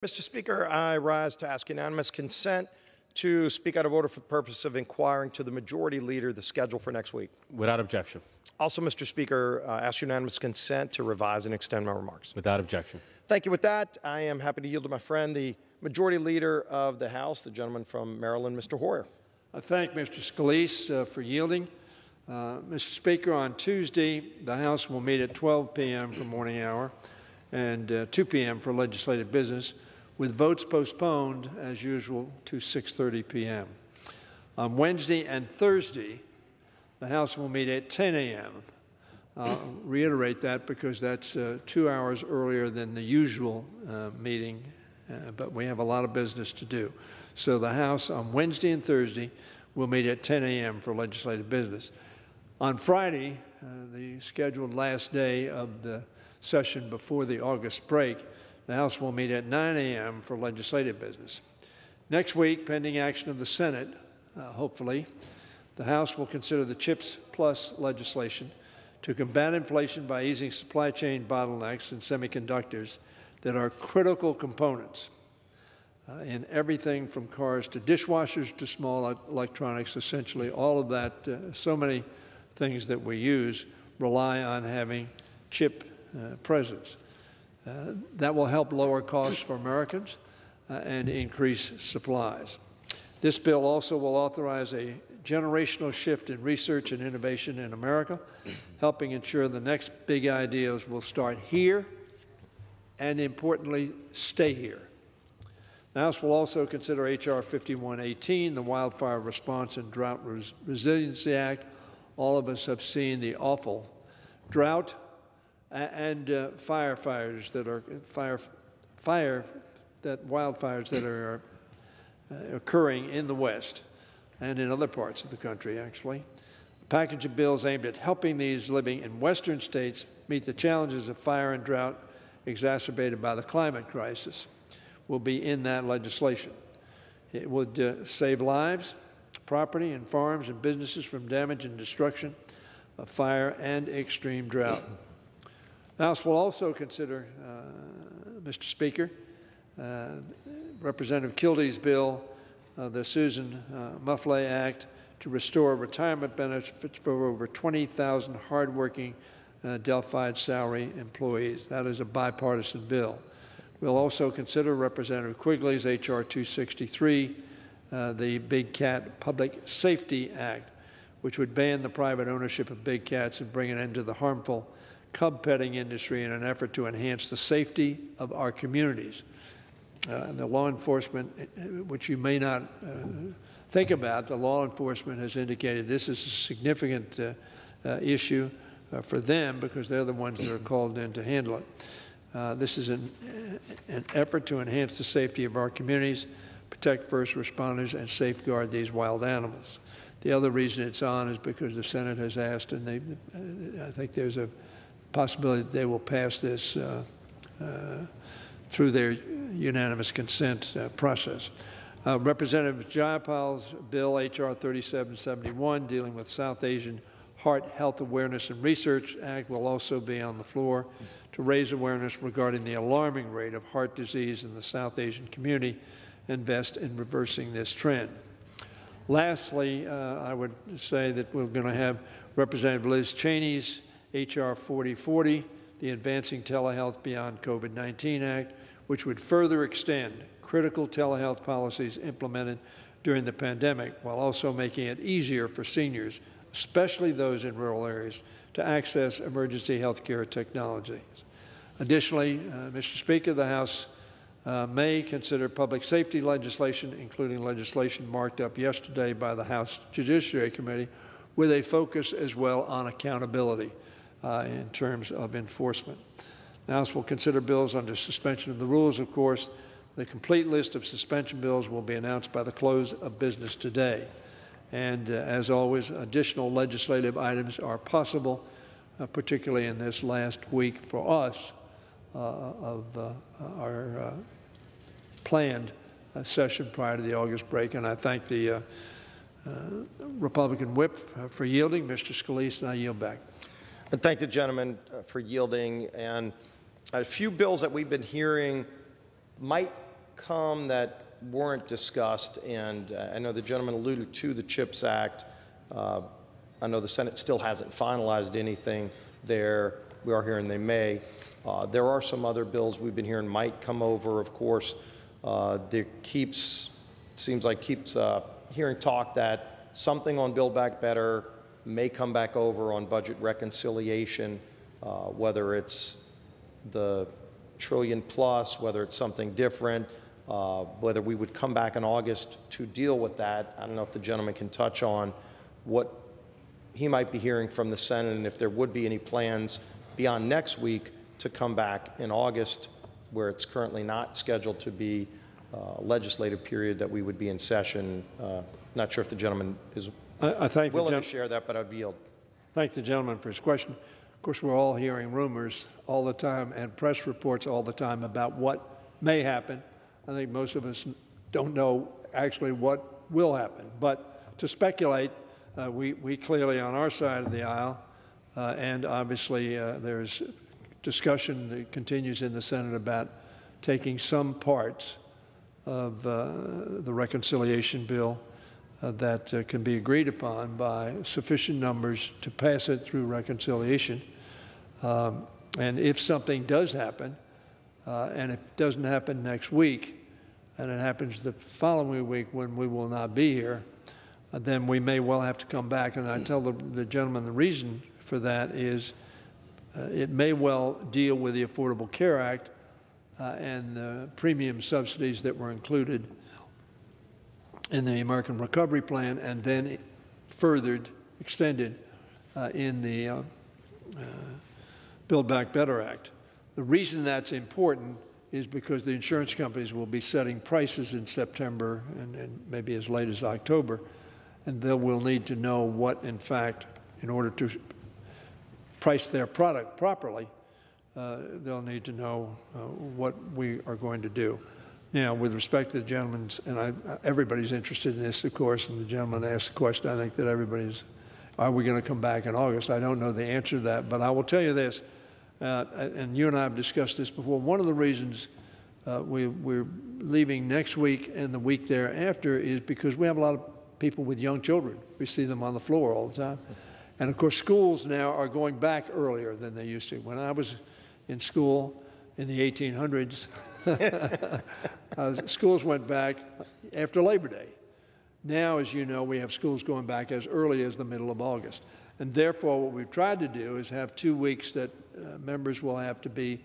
Mr. Speaker, I rise to ask unanimous consent to speak out of order for the purpose of inquiring to the Majority Leader the schedule for next week. Without objection. Also, Mr. Speaker, ask unanimous consent to revise and extend my remarks. Without objection. Thank you. With that, I am happy to yield to my friend, the Majority Leader of the House, the gentleman from Maryland, Mr. Hoyer. I thank Mr. Scalise for yielding. Mr. Speaker, on Tuesday, the House will meet at 12 p.m. for morning hour and 2 p.m. for legislative business, with votes postponed, as usual, to 6:30 p.m. On Wednesday and Thursday, the House will meet at 10 a.m. I'll reiterate that because that's 2 hours earlier than the usual meeting, but we have a lot of business to do. So the House on Wednesday and Thursday will meet at 10 a.m. for legislative business. On Friday, the scheduled last day of the session before the August break, the House will meet at 9 a.m. for legislative business. Next week, pending action of the Senate, hopefully, the House will consider the CHIPS Plus legislation to combat inflation by easing supply chain bottlenecks in semiconductors that are critical components in everything from cars to dishwashers to small electronics. Essentially, all of that, so many things that we use rely on having chip presence. That will help lower costs for Americans and increase supplies. This bill also will authorize a generational shift in research and innovation in America, helping ensure the next big ideas will start here and, importantly, stay here. The House will also consider H.R. 5118, the Wildfire Response and Drought Resiliency Act. All of us have seen the awful drought and wildfires that are occurring in the West and in other parts of the country, actually. A package of bills aimed at helping these living in Western states meet the challenges of fire and drought exacerbated by the climate crisis will be in that legislation. It would save lives, property, and farms and businesses from damage and destruction of fire and extreme drought. The House will also consider, Mr. Speaker, Representative Kildee's bill, the Susan Muffley Act, to restore retirement benefits for over 20,000 hardworking Delphi salary employees. That is a bipartisan bill. We'll also consider Representative Quigley's H.R. 263, the Big Cat Public Safety Act, which would ban the private ownership of big cats and bring an end to the harmful cub petting industry in an effort to enhance the safety of our communities. The law enforcement, which you may not think about, the law enforcement has indicated this is a significant issue for them because they're the ones that are called in to handle it. This is an effort to enhance the safety of our communities, protect first responders, and safeguard these wild animals. The other reason it's on is because the Senate has asked, and I think there's a possibility that they will pass this through their unanimous consent process. Representative Jayapal's bill, H.R. 3771, dealing with South Asian Heart Health Awareness and Research Act, will also be on the floor to raise awareness regarding the alarming rate of heart disease in the South Asian community and invest in reversing this trend. Lastly, I would say that we're going to have Representative Liz Cheney's H.R. 4040, the Advancing Telehealth Beyond COVID-19 Act, which would further extend critical telehealth policies implemented during the pandemic while also making it easier for seniors, especially those in rural areas, to access emergency health care technologies. Additionally, Mr. Speaker, the House may consider public safety legislation, including legislation marked up yesterday by the House Judiciary Committee, with a focus as well on accountability in terms of enforcement. The House will consider bills under suspension of the rules, of course. The complete list of suspension bills will be announced by the close of business today. And as always, additional legislative items are possible, particularly in this last week for us of our planned session prior to the August break. And I thank the Republican whip for yielding. Mr. Scalise, and I yield back. And thank the gentleman for yielding. And a few bills that we've been hearing might come that weren't discussed, and I know the gentleman alluded to the CHIPS Act. I know the Senate still hasn't finalized anything there. We are hearing they may. There are some other bills we've been hearing might come over, of course. There seems like hearing talk that something on Build Back Better may come back over on budget reconciliation, whether it's the trillion plus, whether it's something different, whether we would come back in August to deal with that. I don't know if the gentleman can touch on what he might be hearing from the Senate and if there would be any plans beyond next week to come back in August, where it's currently not scheduled to be a legislative period that we would be in session. Not sure if the gentleman is willing to share that, but I'd yield. Thank the gentleman for his question. Of course, we're all hearing rumors all the time and press reports all the time about what may happen. I think most of us don't know actually what will happen. But to speculate, we clearly on our side of the aisle, and obviously there's discussion that continues in the Senate about taking some parts of the reconciliation bill that can be agreed upon by sufficient numbers to pass it through reconciliation. And if something does happen, and it doesn't happen next week, and it happens the following week when we will not be here, then we may well have to come back. And I tell the gentleman the reason for that is it may well deal with the Affordable Care Act and the premium subsidies that were included in the American Recovery Plan and then extended in the Build Back Better Act. The reason that's important is because the insurance companies will be setting prices in September and maybe as late as October, and they will need to know what, in fact, in order to price their product properly, they'll need to know what we are going to do. Now, with respect to the gentleman's, and everybody's interested in this, of course, and the gentleman asked the question, I think that everybody's, are we going to come back in August? I don't know the answer to that, but I will tell you this, and you and I have discussed this before. One of the reasons we're leaving next week and the week thereafter is because we have a lot of people with young children. We see them on the floor all the time. And of course, schools now are going back earlier than they used to. When I was in school in the 1800s, schools went back after Labor Day. Now, as you know, we have schools going back as early as the middle of August. And therefore, what we've tried to do is have 2 weeks that members will have to be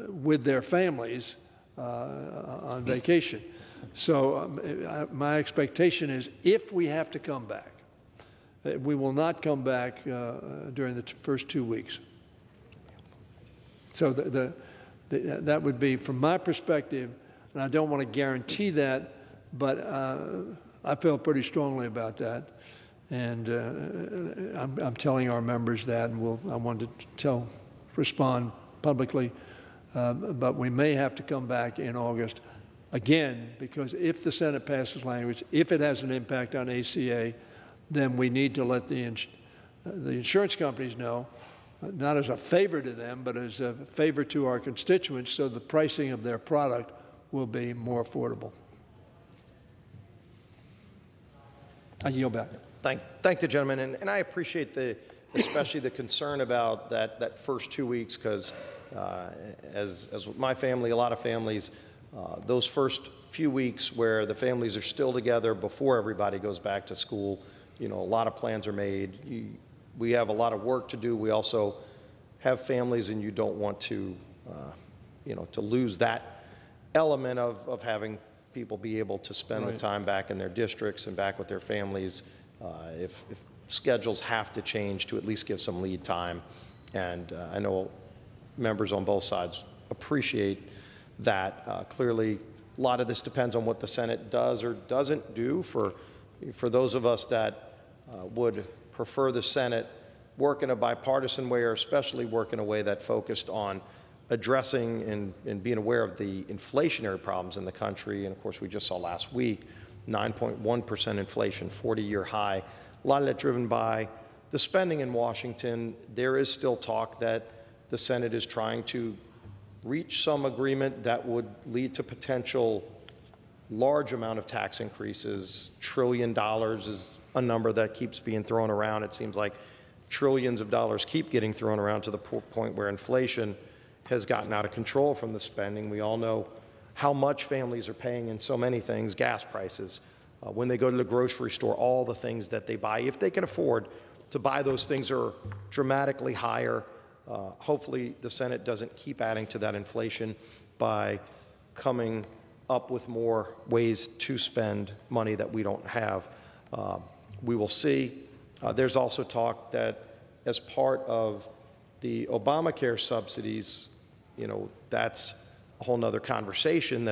with their families on vacation. So my expectation is if we have to come back, we will not come back during the first 2 weeks. So that would be, from my perspective, and I don't want to guarantee that, but I feel pretty strongly about that. And I'm telling our members that, and I wanted to respond publicly, but we may have to come back in August again, because if the Senate passes language, if it has an impact on ACA, then we need to let the insurance companies know, not as a favor to them, but as a favor to our constituents, so the pricing of their product will be more affordable. I yield back. Thank the gentleman, and I appreciate especially the concern about that first 2 weeks, because as with my family, a lot of families, those first few weeks where the families are still together before everybody goes back to school, a lot of plans are made. We have a lot of work to do. We also have families, and you don't want to, to lose that element of having people be able to spend the time back in their districts and back with their families. If schedules have to change, to at least give some lead time. And I know members on both sides appreciate that. Clearly, a lot of this depends on what the Senate does or doesn't do. For those of us that would prefer the Senate work in a bipartisan way, or especially work in a way that focused on addressing and being aware of the inflationary problems in the country. And of course, we just saw last week 9.1% inflation, 40-year high. A lot of that driven by the spending in Washington. There is still talk that the Senate is trying to reach some agreement that would lead to potential large amount of tax increases. $1 trillion is a number that keeps being thrown around. It seems like trillions of dollars keep getting thrown around to the point where inflation has gotten out of control from the spending. We all know how much families are paying in so many things, gas prices. When they go to the grocery store, all the things that they buy, if they can afford to buy those things, are dramatically higher. Hopefully the Senate doesn't keep adding to that inflation by coming up with more ways to spend money that we don't have. We will see. There's also talk that as part of the Obamacare subsidies, that's a whole nother conversation,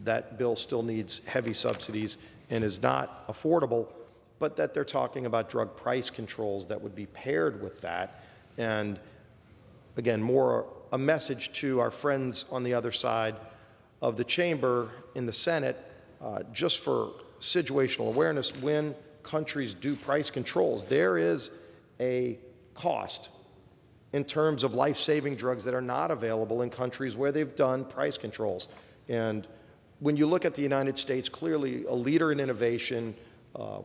that bill still needs heavy subsidies and is not affordable, but that they're talking about drug price controls that would be paired with that. And again, more a message to our friends on the other side of the chamber in the Senate, just for situational awareness. When countries do price controls, there is a cost in terms of life-saving drugs that are not available in countries where they've done price controls. And when you look at the United States, clearly a leader in innovation.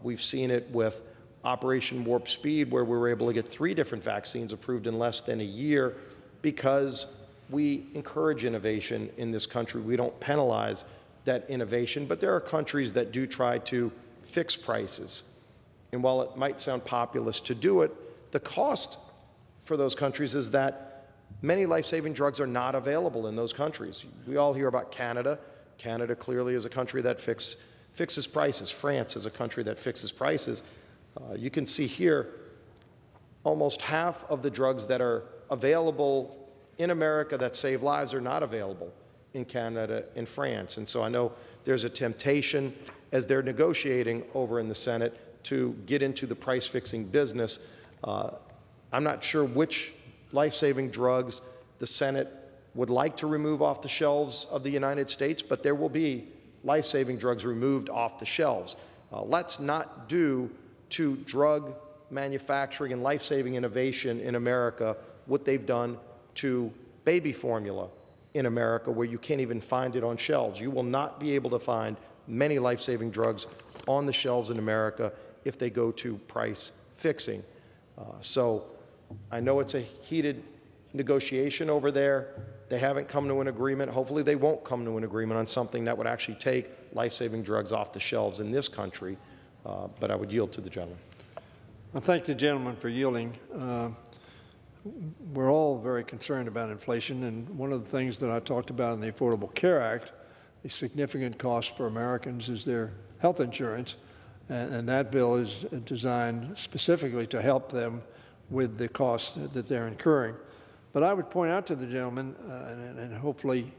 We've seen it with Operation Warp Speed, where we were able to get 3 different vaccines approved in less than a year because we encourage innovation in this country. We don't penalize that innovation, but there are countries that do try to fix prices. And while it might sound populist to do it, the cost for those countries is that many life-saving drugs are not available in those countries. We all hear about Canada. Canada clearly is a country that fixes prices. France is a country that fixes prices. You can see here almost half of the drugs that are available in America that save lives are not available in Canada and France. And so I know there's a temptation as they're negotiating over in the Senate to get into the price-fixing business. I'm not sure which life-saving drugs the Senate would like to remove off the shelves of the United States, but there will be life-saving drugs removed off the shelves. Let's not do to drug manufacturing and life-saving innovation in America what they've done to baby formula in America, where you can't even find it on shelves. You will not be able to find many life-saving drugs on the shelves in America if they go to price fixing. So I know it's a heated negotiation over there. They haven't come to an agreement. Hopefully they won't come to an agreement on something that would actually take life-saving drugs off the shelves in this country, but I would yield to the gentleman. I thank the gentleman for yielding. We're all very concerned about inflation, and one of the things that I talked about in the Affordable Care Act, a significant cost for Americans is their health insurance, and that bill is designed specifically to help them with the costs that they're incurring. But I would point out to the gentleman, and hopefully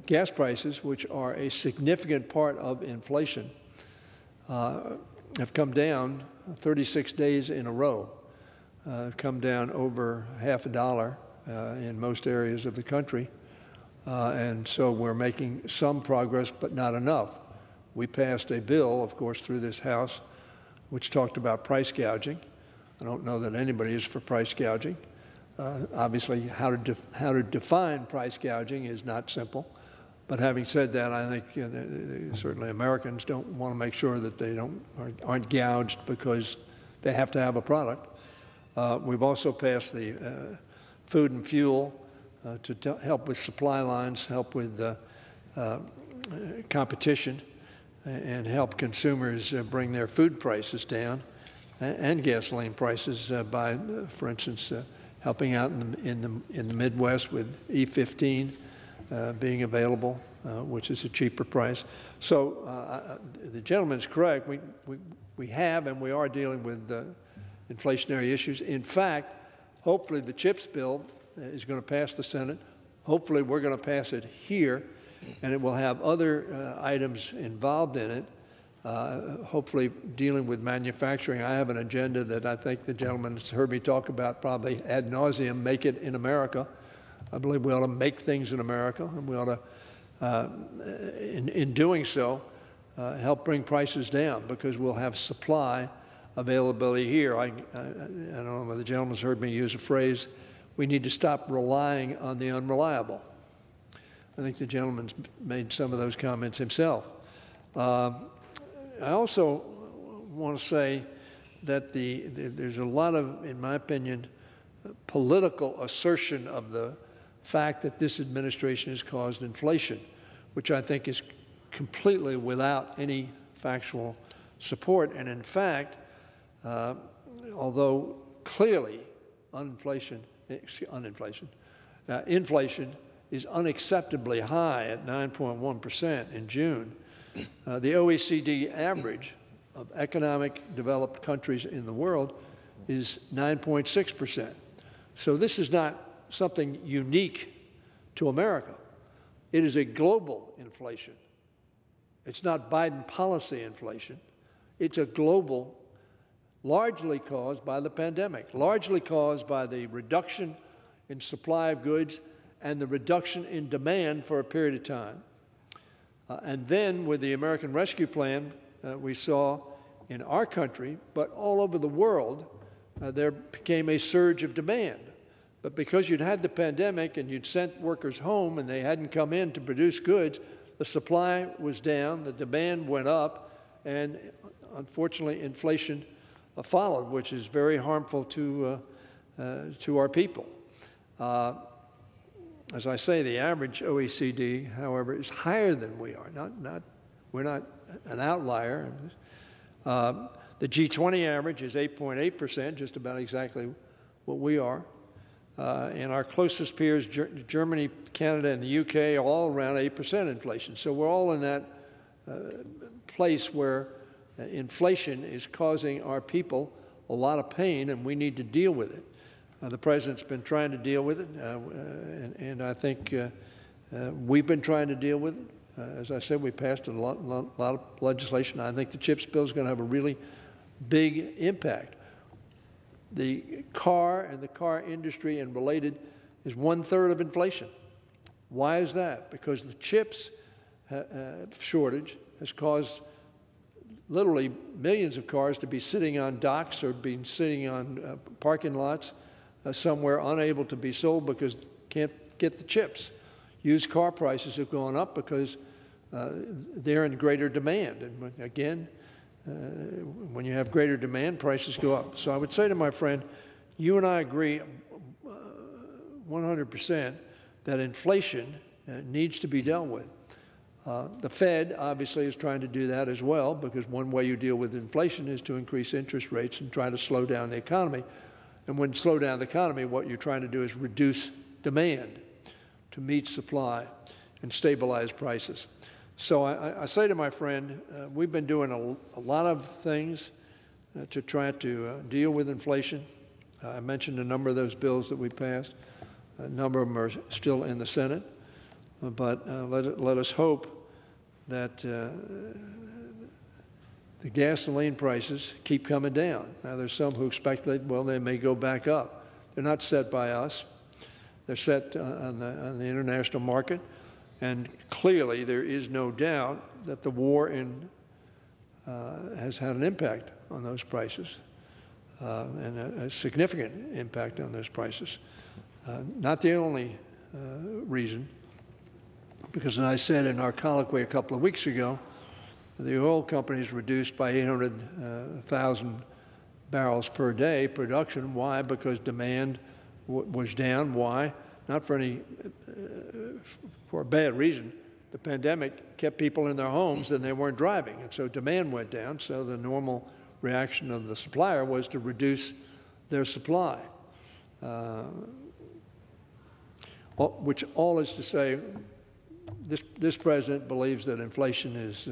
gas prices, which are a significant part of inflation, have come down 36 days in a row. Come down over half a dollar in most areas of the country. And so we're making some progress, but not enough. We passed a bill, of course, through this House, which talked about price gouging. I don't know that anybody is for price gouging. Obviously, how to define price gouging is not simple. But having said that, I think certainly Americans don't want to make sure that they aren't gouged because they have to have a product. We've also passed the food and fuel to help with supply lines, help with competition, and help consumers bring their food prices down and gasoline prices by, for instance, helping out in the Midwest with E15 being available, which is a cheaper price. So the gentleman's correct. We have and we are dealing with inflationary issues. In fact, hopefully the CHIPS bill is going to pass the Senate. Hopefully we're going to pass it here, and it will have other items involved in it, hopefully dealing with manufacturing. I have an agenda that I think the gentleman has heard me talk about probably ad nauseum, make it in America. I believe we ought to make things in America, and we ought to, in doing so, help bring prices down, because we'll have supply availability here. I don't know whether the gentleman's heard me use a phrase, we need to stop relying on the unreliable. I think the gentleman's made some of those comments himself. I also want to say that there's a lot of, in my opinion, political assertion of the fact that this administration has caused inflation, which I think is completely without any factual support. And in fact, although clearly inflation is unacceptably high at 9.1% in June, the OECD average of economic developed countries in the world is 9.6%. So this is not something unique to America. It is a global inflation. It's not Biden policy inflation. It's a global, largely caused by the pandemic, largely caused by the reduction in supply of goods and the reduction in demand for a period of time. And then with the American Rescue Plan, we saw in our country, but all over the world, there became a surge of demand. But because you'd had the pandemic and you'd sent workers home and they hadn't come in to produce goods, the supply was down, the demand went up, and unfortunately inflation followed, which is very harmful to our people. As I say, the average OECD, however, is higher than we are. We're not an outlier. The G20 average is 8.8%, just about exactly what we are. And our closest peers, Germany, Canada, and the UK, are all around 8% inflation. So we're all in that place where inflation is causing our people a lot of pain, and we need to deal with it. The President's been trying to deal with it, and I think we've been trying to deal with it. As I said, we passed a lot of legislation. I think the CHIPS bill is going to have a really big impact. The car and the car industry and related is 1/3 of inflation. Why is that? Because the chips shortage has caused literally millions of cars to be sitting on docks or being sitting on parking lots somewhere unable to be sold because can't get the chips. Used car prices have gone up because they're in greater demand. And again, when you have greater demand, prices go up. So I would say to my friend, you and I agree 100% that inflation needs to be dealt with. The Fed obviously is trying to do that as well, because one way you deal with inflation is to increase interest rates and try to slow down the economy. And when you slow down the economy, what you're trying to do is reduce demand to meet supply and stabilize prices. So I say to my friend, we've been doing a lot of things to try to deal with inflation. I mentioned a number of those bills that we passed. A number of them are still in the Senate. But let us hope that the gasoline prices keep coming down. Now, there's some who speculate, well, they may go back up. They're not set by us. They're set on the international market. And clearly, there is no doubt that the war has had an impact on those prices, and a significant impact on those prices. Not the only reason, because as I said in our colloquy a couple of weeks ago, the oil companies reduced by 800,000 barrels per day production. Why? Because demand was down. Why? Not for any for a bad reason. The pandemic kept people in their homes and they weren't driving, and so demand went down. So the normal reaction of the supplier was to reduce their supply, which all is to say, this president believes that inflation is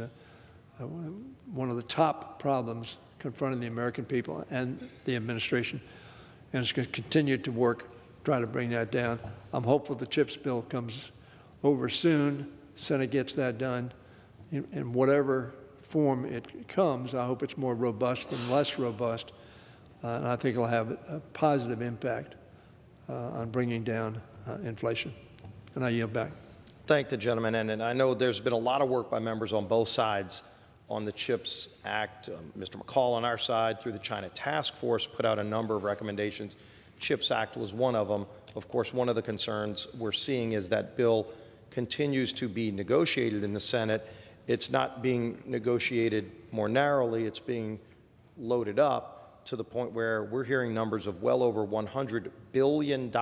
one of the top problems confronting the American people and the administration, and it's going to continue to work, try to bring that down. I'm hopeful the CHIPS bill comes over soon. Senate gets that done in whatever form it comes. I hope it's more robust than less robust, and I think it'll have a positive impact on bringing down inflation. And I yield back. Thank the gentleman, and I know there's been a lot of work by members on both sides on the CHIPS Act. Mr. McCall on our side, through the China Task Force, put out a number of recommendations. CHIPS Act was one of them. Of course, one of the concerns we're seeing is that bill continues to be negotiated in the Senate. It's not being negotiated more narrowly, it's being loaded up to the point where we're hearing numbers of well over $100 billion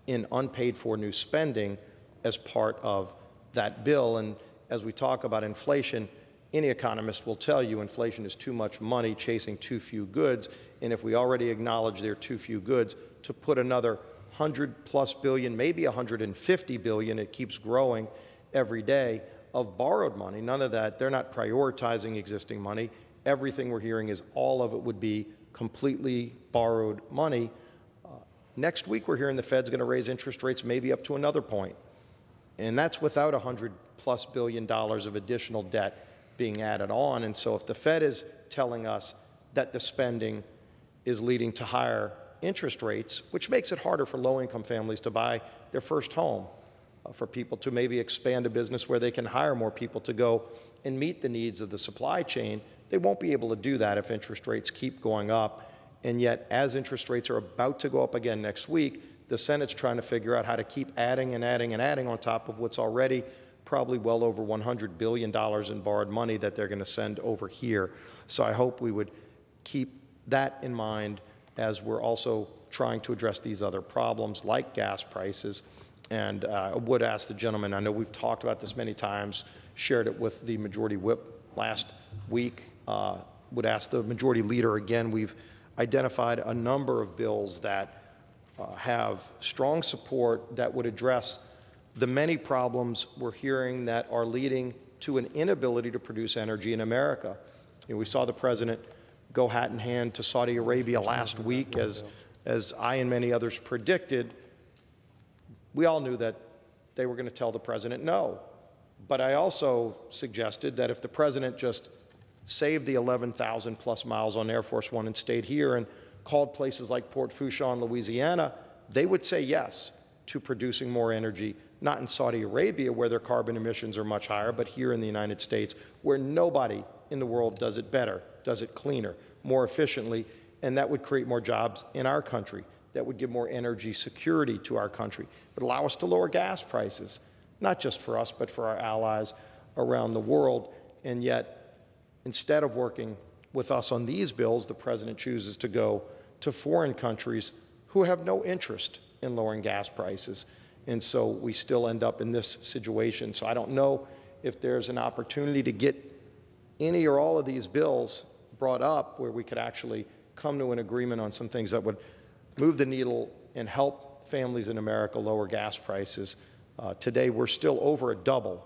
in unpaid for new spending as part of that bill. And as we talk about inflation, any economist will tell you inflation is too much money chasing too few goods. And if we already acknowledge there are too few goods, to put another 100+ billion, maybe 150 billion, it keeps growing every day, of borrowed money. None of that, they're not prioritizing existing money. Everything we're hearing is all of it would be completely borrowed money. Next week, we're hearing the Fed's going to raise interest rates maybe up to another point. And that's without $100+ billion of additional debt being added on. And so if the Fed is telling us that the spending is leading to higher interest rates, which makes it harder for low-income families to buy their first home, for people to maybe expand a business where they can hire more people to go and meet the needs of the supply chain, they won't be able to do that if interest rates keep going up. And yet, as interest rates are about to go up again next week, the Senate's trying to figure out how to keep adding and adding and adding on top of what's already probably well over $100 billion in borrowed money that they're going to send over here. So I hope we would keep that in mind as we're also trying to address these other problems like gas prices. And I would ask the gentleman, I know we've talked about this many times, shared it with the Majority Whip last week, would ask the Majority Leader again. We've identified a number of bills that have strong support that would address the many problems we're hearing that are leading to an inability to produce energy in America. You know, we saw the President go hat in hand to Saudi Arabia last week, as I and many others predicted. We all knew that they were going to tell the President no. But I also suggested that if the President just saved the 11,000+ miles on Air Force One and stayed here and called places like Port Fourchon, Louisiana, they would say yes to producing more energy, not in Saudi Arabia where their carbon emissions are much higher, but here in the United States where nobody in the world does it better, does it cleaner, more efficiently, and that would create more jobs in our country. That would give more energy security to our country. It would allow us to lower gas prices, not just for us, but for our allies around the world. And yet, instead of working with us on these bills, the President chooses to go to foreign countries who have no interest in lowering gas prices. And so we still end up in this situation. So I don't know if there's an opportunity to get any or all of these bills brought up where we could actually come to an agreement on some things that would move the needle and help families in America lower gas prices. Today, we're still over double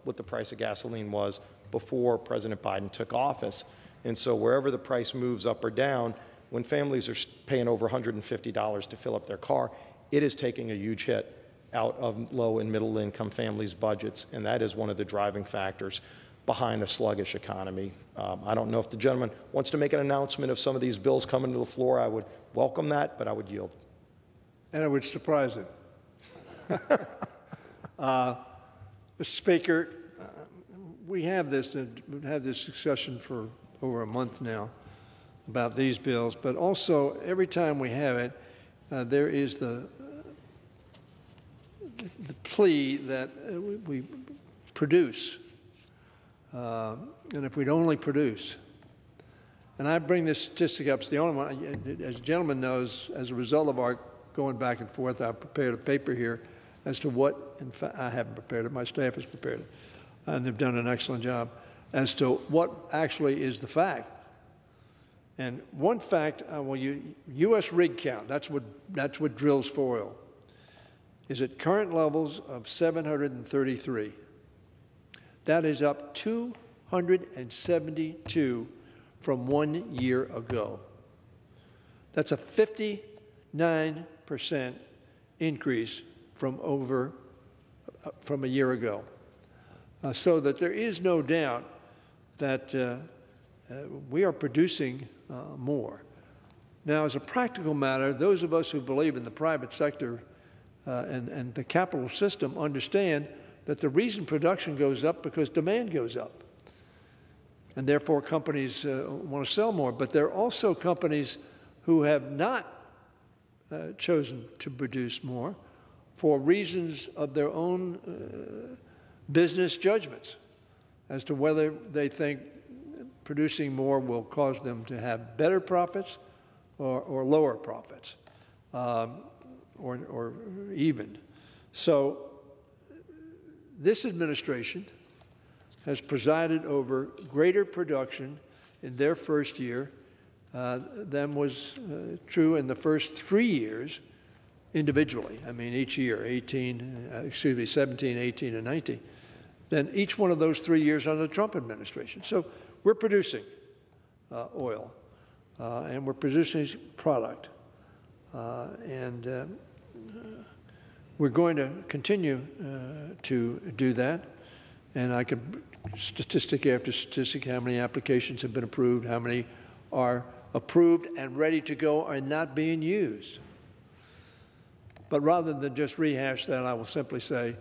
what the price of gasoline was before President Biden took office. And so wherever the price moves up or down, when families are paying over $150 to fill up their car, it is taking a huge hit out of low and middle income families' budgets, and that is one of the driving factors behind a sluggish economy. I don't know if the gentleman wants to make an announcement of some of these bills coming to the floor. I would welcome that, but I would yield. And it would surprise him. Mr. Speaker, we've had this discussion for over a month now about these bills, but also every time we have it, there is the plea that we produce. And if we'd only produce. And I bring this statistic up. It's the only one, as the gentleman knows, as a result of our going back and forth, I prepared a paper here as to what, in fact, I haven't prepared it, my staff has prepared it, and they've done an excellent job, as to what actually is the fact. And one fact, U.S. rig count, that's what drills for oil, is at current levels of 733. That is up 272 from 1 year ago. That's a 59% increase from a year ago. So that there is no doubt that we are producing more. Now, as a practical matter, those of us who believe in the private sector and the capital system understand that the reason production goes up because demand goes up. And therefore, companies want to sell more. But there are also companies who have not chosen to produce more for reasons of their own business judgments as to whether they think producing more will cause them to have better profits or lower profits, or even. So this administration has presided over greater production in their first year than was true in the first 3 years individually. I mean, each year, 17, 18, and 19. Then each one of those 3 years under the Trump administration. So we're producing oil, and we're producing product, and we're going to continue to do that. And I could, statistic after statistic, how many applications have been approved, how many are approved and ready to go and not being used. But rather than just rehash that, I will simply say,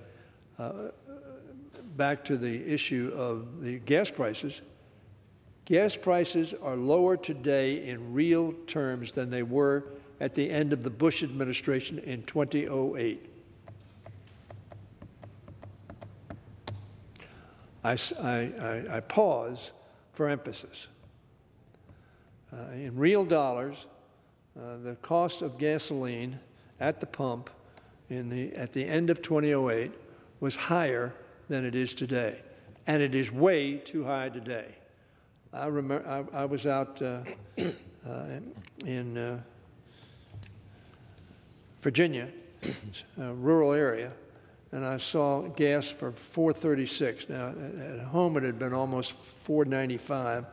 back to the issue of the gas prices. Gas prices are lower today in real terms than they were at the end of the Bush administration in 2008. I pause for emphasis. In real dollars, the cost of gasoline at the pump at the end of 2008 was higher than it is today, and it is way too high today. I remember I was out in Virginia, a rural area, and I saw gas for $4.36. Now, at home it had been almost $4.95,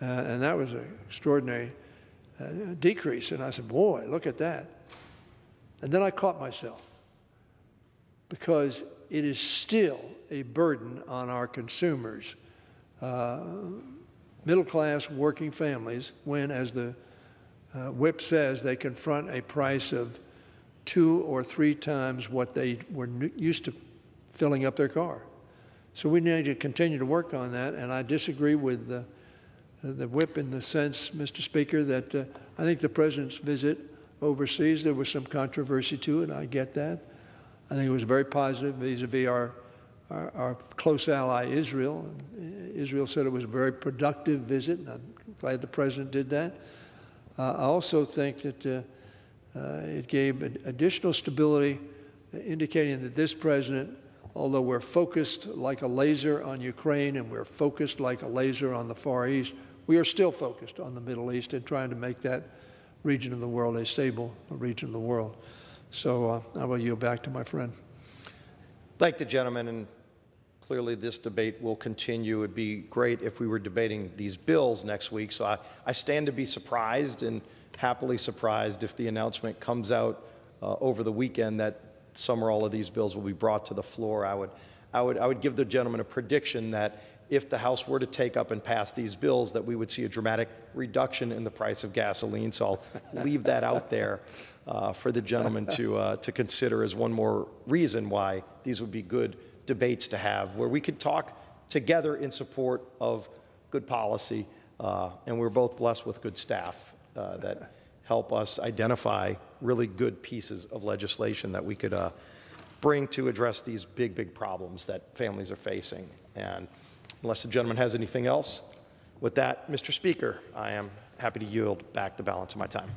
and that was an extraordinary decrease. And I said, boy, look at that. And then I caught myself, because it is still a burden on our consumers, middle-class working families, when, as the Whip says, they confront a price of 2 or 3 times what they were used to filling up their car. So we need to continue to work on that, and I disagree with the Whip in the sense, Mr. Speaker, that I think the President's visit overseas, there was some controversy to it. I get that. I think it was very positive vis-a-vis our close ally, Israel. Israel said it was a very productive visit, and I'm glad the President did that. I also think that it gave additional stability, indicating that this President, although we're focused like a laser on Ukraine and we're focused like a laser on the Far East, we are still focused on the Middle East and trying to make that region of the world a stable region of the world. So I will yield back to my friend. Thank the gentleman, and clearly this debate will continue. It would be great if we were debating these bills next week. So I stand to be surprised, and happily surprised, if the announcement comes out over the weekend that some or all of these bills will be brought to the floor. I would give the gentleman a prediction that if the House were to take up and pass these bills, that we would see a dramatic reduction in the price of gasoline. So I'll leave that out there for the gentleman to consider as one more reason why these would be good debates to have, where we could talk together in support of good policy. And we're both blessed with good staff that help us identify really good pieces of legislation that we could bring to address these big, big problems that families are facing. And unless the gentleman has anything else, with that, Mr. Speaker, I am happy to yield back the balance of my time.